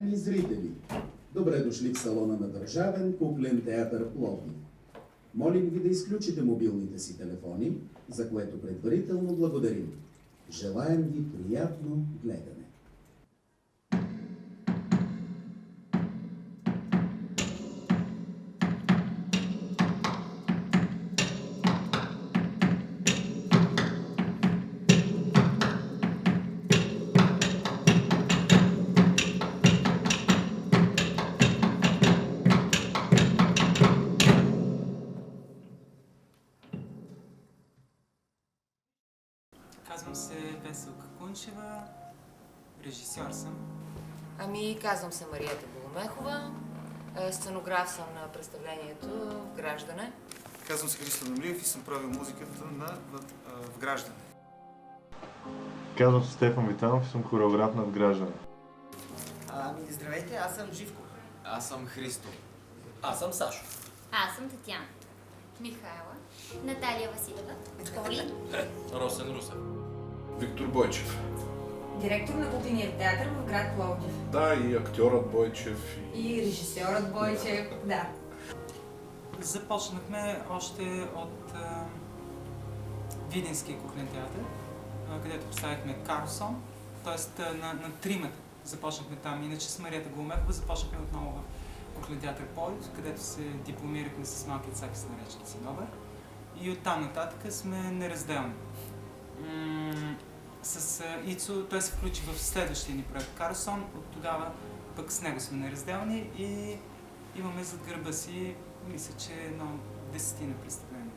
Скъпи зрители, добре дошли в салона на Държавен куклен театър Пловдив. Молим ви да изключите мобилните си телефони, за което предварително благодарим. Желаем ви приятно гледане. Казвам се Веселка Кунчева, режисьор съм. Казвам се Марията Боломехова, сценограф съм на представлението Вграждане. Казвам се Христо Мемлиев и съм правил музиката на Вграждане. Казвам се Стефан Витанов и съм хореограф на Вграждане. Здравейте, аз съм Живко. Аз съм Христо. Аз съм Сашо. Аз съм Татьяна. Михайла. Наталия Василева. Коли. Росен Русев. Виктор Бойчев. Директор на кукления театър в град Пловдив. Да, и актьорът Бойчев. И режисьорът Бойчев, да. Започнахме още от Видинския куклен театър, където представихме Карлсон, т.е. на тримата започнахме там. Иначе с Марията Голомехова започнахме отново в куклен театър Пловдив, където се дипломирахме с Малкият цаки с наречен си добър. И оттам нататък сме неразделни. С Ицо той се включи в следващия ни проект Карлсон, от тогава пък с него сме неразделни и имаме зад гърба си, мисля, че едно 10 представления.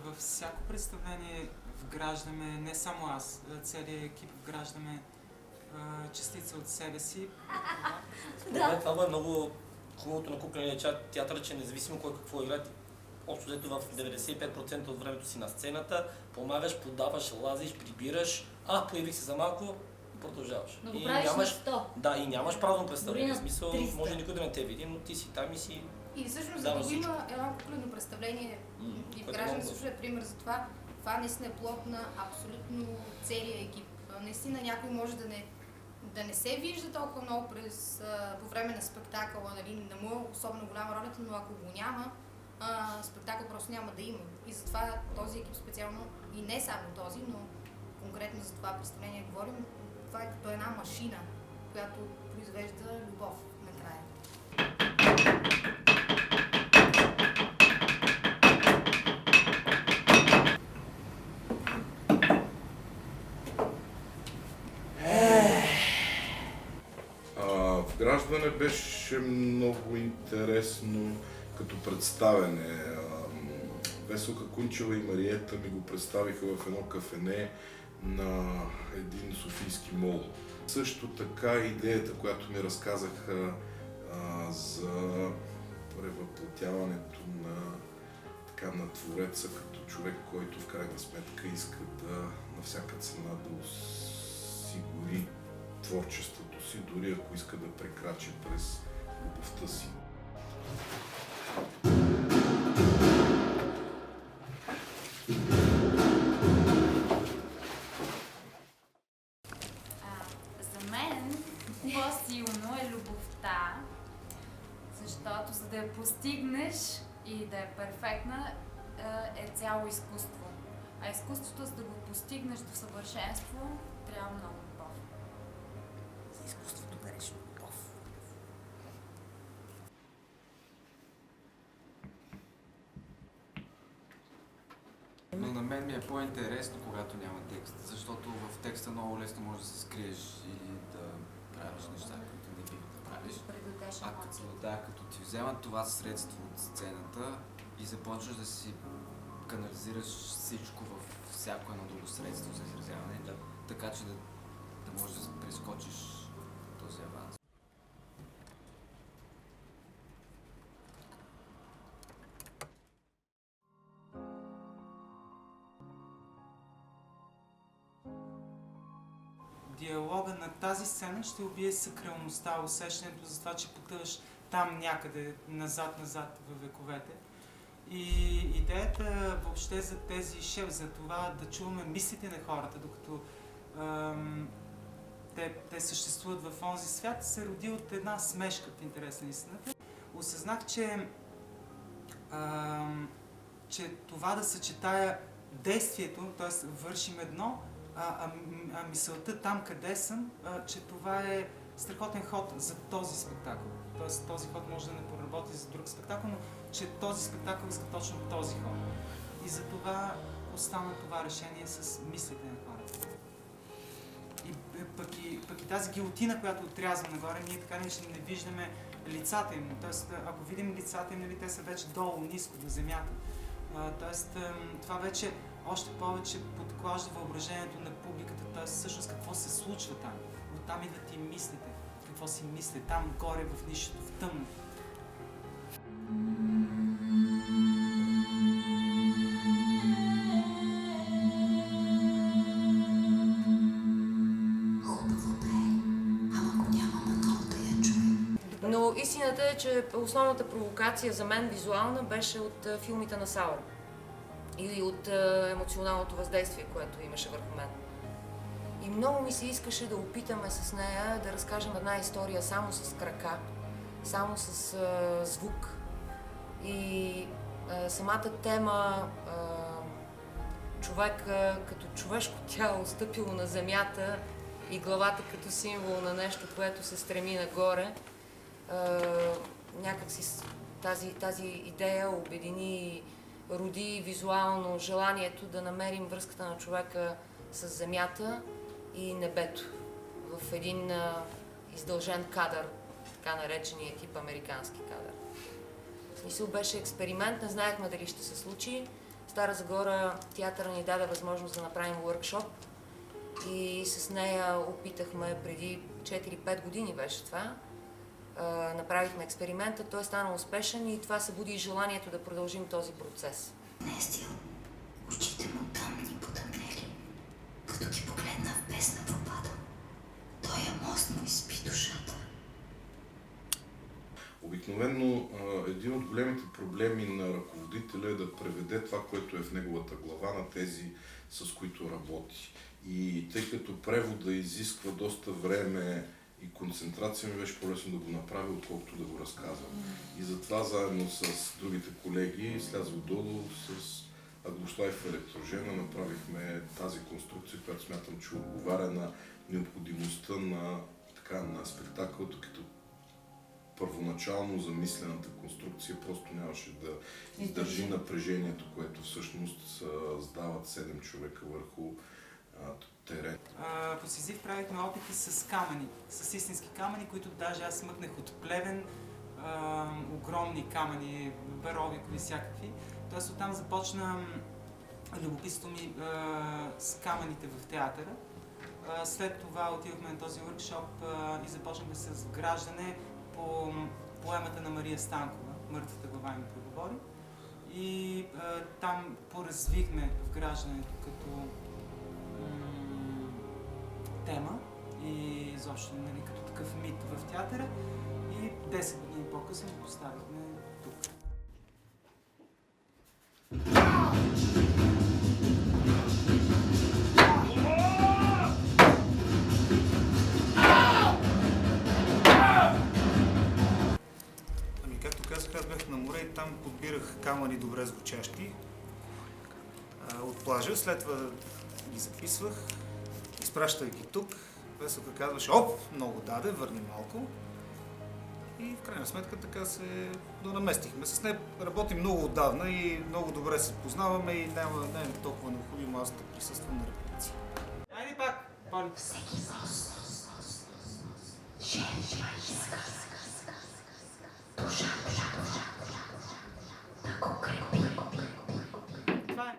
Във всяко представление вграждаме, не само аз, целият екип вграждаме частица от себе си. Това е много хубавото на кукления театър, че независимо кой какво играе, общо взето в 95% от времето си на сцената, помагаш, подаваш, лазиш, прибираш, появих се за малко и продължаваш. Но го правиш на 100. Да, и нямаш правилно представление. В Дори на смисъл, 300. може никой да не те види, но ти си там и си... И всъщност, за да го има едно куклено представление и вграждане също е пример за това, това наистина е плод на абсолютно целия екип. Наистина някой може да не се вижда толкова много по време на спектакъла, нали, не му е особено голяма ролята, но ако го няма, спектакъл просто няма да има. И затова този екип специално, и не само този, но конкретно за това представление говорим, това е като една машина, която произвежда любов накрая. Вграждане беше много интересно като представяне. Веселка Кунчева и Мариета ми го представиха в едно кафене на един софийски мол. Също така идеята, която ми разказаха за превъплътяването на Твореца като човек, който в крайна сметка иска на всяка цена да осигури творчеството си, дори ако иска да прекрачи през любовта си. За мен по-силно е любовта, защото за да я постигнеш и да е перфектна, е цяло изкуство. А изкуството, за да го постигнеш до съвършенство, трябва много любов. За изкуството наречено любов. Но на мен ми е по-интересно, когато няма текст, защото в текста много лесно можеш да се скриеш или да правиш неща, които не бива да правиш. Като ти вземат това средство от сцената и започваш да си канализираш всичко в всяко едно друго средство за изразяване, така че да можеш да прескочиш този аванс. Диалога на тази сцена ще убие сакралността, усещането за това, че потъваш там някъде, назад във вековете. И идеята въобще за тези шеф, за това да чуваме мислите на хората, докато те съществуват в онзи свят, се роди от една смешка в интерес на истината. Осъзнах, че това да съчетая действието, т.е. вършим едно, а мисълта там къде съм, че това е страхотен ход за този спектакъл. Т.е. този ход може да не проработи за друг спектакъл, но че този спектакъл иска точно този ход. И за това остана това решение с мислите на хората. И пък и тази гилотина, която отрязва нагоре, ние така не виждаме лицата им. Тоест, ако видим лицата им, нали, те са вече долу, ниско, до земята. Тоест, това вече още повече подклажда въображението на публиката, т.е. всъщност какво се случва там. Оттам идват и мислите. Какво си мисли там, горе в нищото, в тъмно. Но истината е, че основната провокация за мен визуална беше от филмите на Сауър и от емоционалното въздействие, което имаше върху мен. И много ми се искаше да опитаме с нея да разкажем една история само с крака, само с звук. И самата тема, човек като човешко тяло стъпило на земята и главата като символ на нещо, което се стреми нагоре, някакси тази идея обедини и роди визуално желанието да намерим връзката на човека с земята и небето в един издължен кадър, така наречения тип американски кадър. В смисъл беше експеримент, не знаехме дали ще се случи. Стара Загора театъра ни даде възможност да направим workshop и с нея опитахме преди 4-5 години беше това. Направихме експеримента, той стана успешен и това събуди желанието да продължим този процес. Нестил, очите му тъмни потъмнели, като ги погледна в песна пропада. Той я мост му изпи душата. Обикновено един от големите проблеми на ръководителя е да преведе това, което е в неговата глава, на тези, с които работи. И тъй като превода изисква доста време и концентрация, ми беше по-лесно да го направя, отколкото да го разказвам. И затова заедно с другите колеги, слязох долу с Агослайф Електрожена, направихме тази конструкция, която смятам, че отговаря на необходимостта на спектакъл, като първоначално замислената конструкция просто нямаше да издържи напрежението, което всъщност създават 7 човека върху терен. По Сизиф правихме опити с камъни, с истински камъни, които даже аз смъкнах от Плевен, огромни камъни, баровикови всякакви. Тоест оттам започна любопитството ми с камъните в театъра. След това отидохме на този workshop и започнахме с вграждане по поемата на Мария Станкова, Мъртвата глава ми преговори. И там поразвихме вграждането като тема и изобщо като такъв мит в театъра. И 10 години по-късно го поставихме тук. Както казах, аз бях на море и там подбирах камъни добре звучащи от плажа. След това ги записвах, изпращайки тук. Веселка казваше: оп, много даде, върни малко. И в крайна сметка така се донаместихме. С нея работим много отдавна и много добре се познаваме и не е толкова необходимо аз да присъствам на репетиции. Айде пак, Поли. Всеки жертва иска душа, да го крепи. Това е.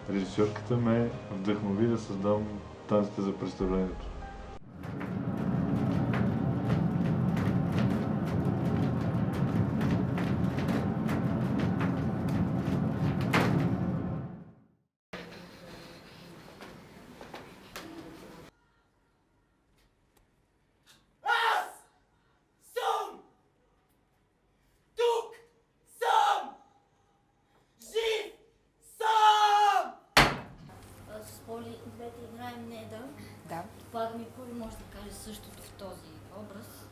Режисьорката ме вдъхнови да създам танците за представлението. с Поли двете играем Неда. Да. Предполагам и Поли може да каже същото в този образ,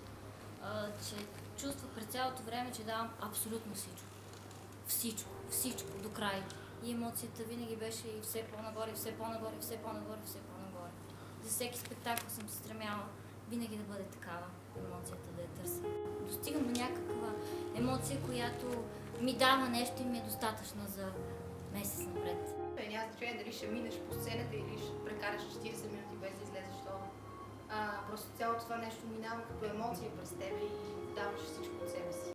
че чувства през цялото време, че давам абсолютно всичко. Всичко, до край. И емоцията винаги беше и все по-нагоре, все по-нагоре, все по-нагоре, все по-нагоре. За всеки спектакъл съм се стремяла винаги да бъде такава емоцията, да я търся. Достигам до някаква емоция, която ми дава нещо и ми е достатъчна за месец напред. Няма значение дали ще минеш по сцената или ще прекараш 40 минути без да излезеш долу. Просто цялото това нещо минава като емоция през тебе и даваш всичко от себе си.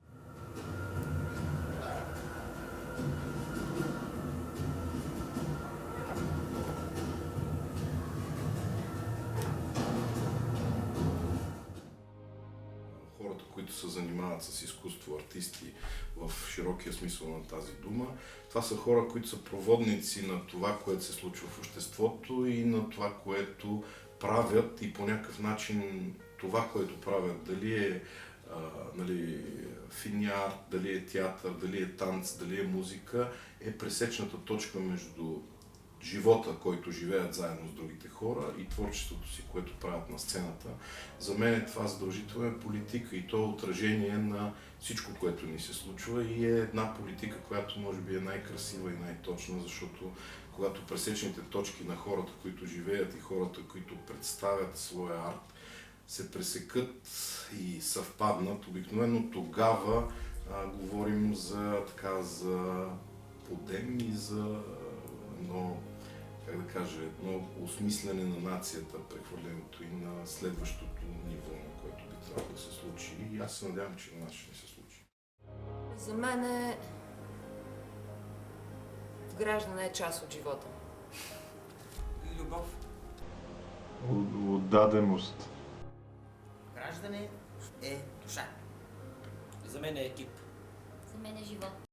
Хората, които се занимават с изкуство, артисти в широкия смисъл на тази дума, това са хора, които са проводници на това, което се случва в обществото и на това, което правят и по някакъв начин това, което правят, дали е финния арт, дали е театър, дали е танц, дали е музика, е пресечната точка между живота, който живеят заедно с другите хора и творчеството си, което правят на сцената. За мен това задължително е политика и то е отражение на всичко, което ни се случва и е една политика, която може би е най-красива и най-точна, защото когато пресечните точки на хората, които живеят и хората, които представят своя арт, се пресекат и съвпаднат, обикновено тогава говорим за подем и за едно осмислене на нацията, прехвърлянето и на следващото ниво, на което би трябвало да се случи. И аз се надявам, че на нас ще не се случи. За мен вграждане е част от живота. Любов. Отдаденост. Граждане е душа. За мен е екип. За мен е живот.